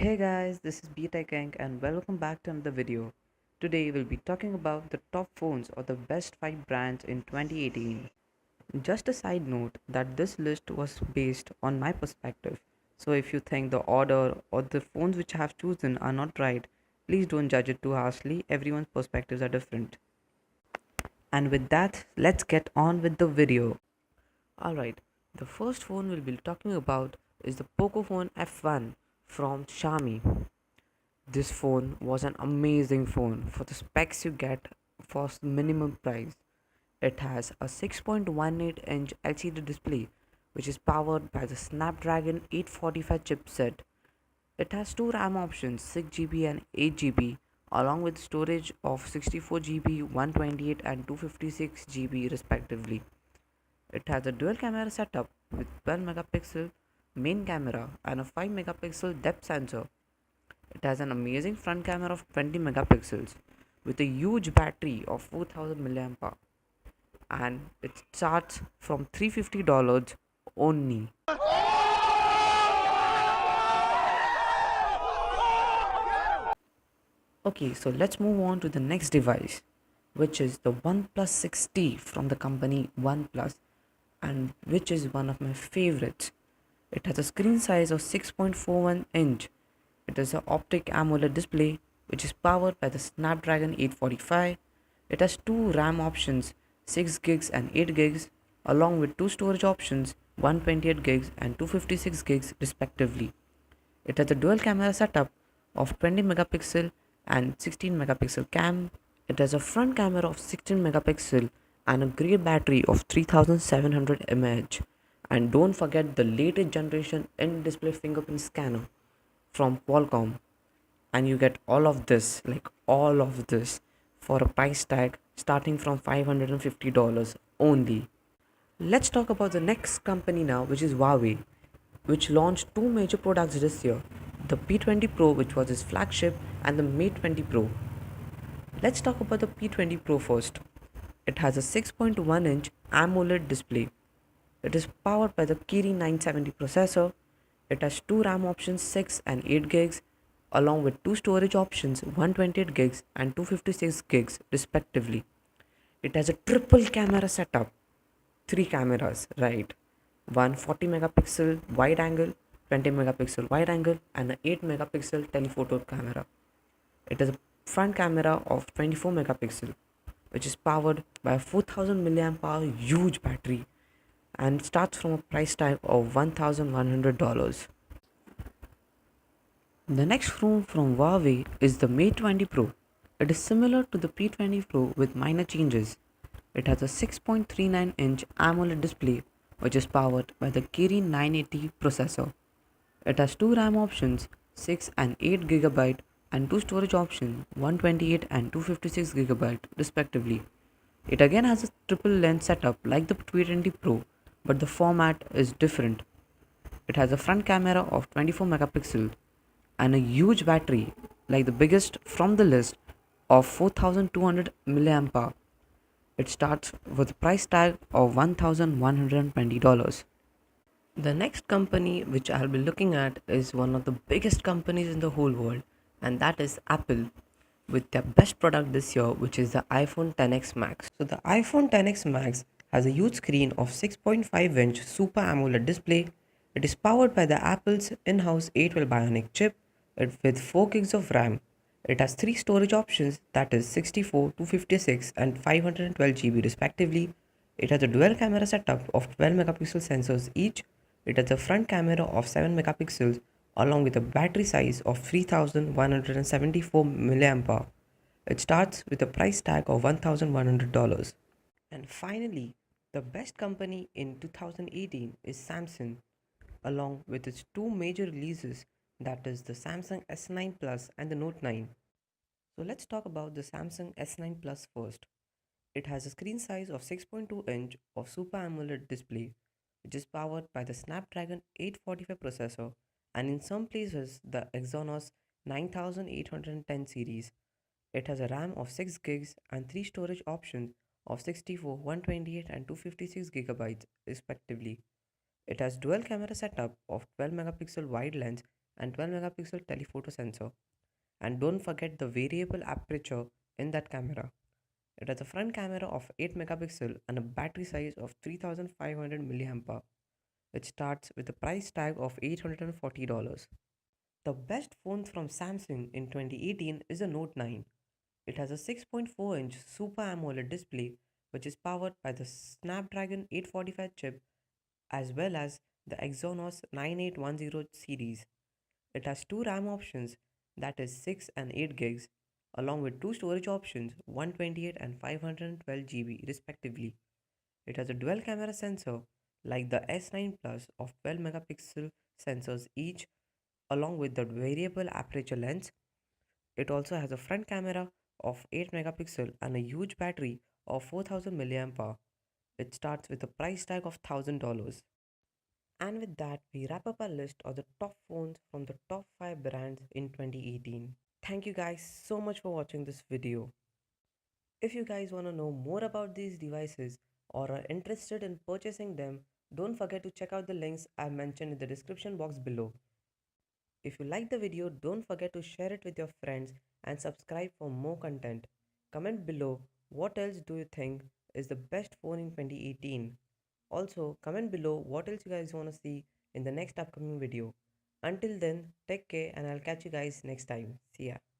Hey guys, this is BtechZ and welcome back to another video. Today we'll be talking about the top phones or the best 5 brands in 2018. Just a side note that this list was based on my perspective. So if you think the order or the phones which I have chosen are not right, please don't judge it too harshly. Everyone's perspectives are different. And with that, let's get on with the video. Alright, the first phone we'll be talking about is the Pocophone F1 from Xiaomi. This phone was an amazing phone for the specs you get for minimum price. It has a 6.18-inch LCD display which is powered by the Snapdragon 845 chipset. It has two RAM options 6GB and 8GB along with storage of 64GB, 128 and 256GB respectively. It has a dual camera setup with 12 megapixel main camera and a 5 megapixel depth sensor. It has an amazing front camera of 20 megapixels with a huge battery of 4000 mAh and it starts from $350 only. Okay, so let's move on to the next device, which is the OnePlus 6T from the company OnePlus, and which is one of my favorites. It has a screen size of 6.41 inch. It has an optic AMOLED display which is powered by the Snapdragon 845. It has two RAM options 6 gigs and 8 gigs along with two storage options 128 gigs and 256 gigs respectively. It has a dual camera setup of 20 megapixel and 16 megapixel cam. It has a front camera of 16 megapixel and a great battery of 3700 mAh. And don't forget the latest generation in-display fingerprint scanner from Qualcomm. And you get all of this for a price tag starting from $550 only. Let's talk about the next company now, which is Huawei, which launched two major products this year, the P20 Pro, which was its flagship, and the Mate 20 Pro. Let's talk about the P20 Pro first. It has a 6.1-inch AMOLED display. It is powered by the Kirin 970 processor. It has two RAM options 6 and 8 gigs along with two storage options 128 gigs and 256 gigs respectively. It has a triple camera setup, three cameras, right? One 40 megapixel wide angle, 20 megapixel wide angle and an 8 megapixel telephoto camera. It has a front camera of 24 megapixel which is powered by a 4000 mAh huge battery and starts from a price tag of $1100. The next phone from Huawei is the Mate 20 Pro. It is similar to the P20 Pro with minor changes. It has a 6.39-inch AMOLED display which is powered by the Kirin 980 processor. It has two RAM options 6 and 8 GB and two storage options 128 and 256 GB respectively. It again has a triple lens setup like the P20 Pro, but the format is different. It has a front camera of 24 megapixel and a huge battery like the biggest from the list of 4200 mAh. It starts with a price tag of $1120. The next company which I'll be looking at is one of the biggest companies in the whole world, and that is Apple with their best product this year, which is the iPhone 10x Max. So the iPhone 10x Max has a huge screen of 6.5-inch Super AMOLED display. It is powered by the Apple's in-house 8-well Bionic chip with 4 gigs of RAM. It has three storage options, that is 64, 256 and 512 GB respectively. It has a dual camera setup of 12 megapixel sensors each. It has a front camera of 7 megapixels along with a battery size of 3174 mAh. It starts with a price tag of $1100. And finally, the best company in 2018 is Samsung, along with its two major releases, that is the Samsung S9 Plus and the Note 9. So let's talk about the Samsung S9 Plus first. It has a screen size of 6.2-inch of Super AMOLED display, which is powered by the Snapdragon 845 processor and in some places the Exynos 9810 series. It has a RAM of 6 gigs and three storage options of 64, 128 and 256 gigabytes respectively. It has dual camera setup of 12 megapixel wide lens and 12 megapixel telephoto sensor. And don't forget the variable aperture in that camera. It has a front camera of 8 megapixel and a battery size of 3500 mAh, which starts with a price tag of $840. The best phone from Samsung in 2018 is the Note 9. It has a 6.4-inch Super AMOLED display which is powered by the Snapdragon 845 chip as well as the Exynos 9810 series. It has two RAM options, that is 6 and 8 gigs, along with two storage options 128 and 512 GB respectively. It has a dual camera sensor like the S9 Plus of 12 megapixel sensors each along with the variable aperture lens. It also has a front camera of 8 megapixel and a huge battery of 4000 mAh. It starts with a price tag of $1000. And with that, we wrap up our list of the top phones from the top 5 brands in 2018. Thank you guys so much for watching this video. If you guys want to know more about these devices or are interested in purchasing them, don't forget to check out the links I mentioned in the description box below. If you like the video, don't forget to share it with your friends and subscribe for more content. Comment below what else do you think is the best phone in 2018. Also, comment below what else you guys want to see in the next upcoming video. Until then, take care and I'll catch you guys next time. See ya.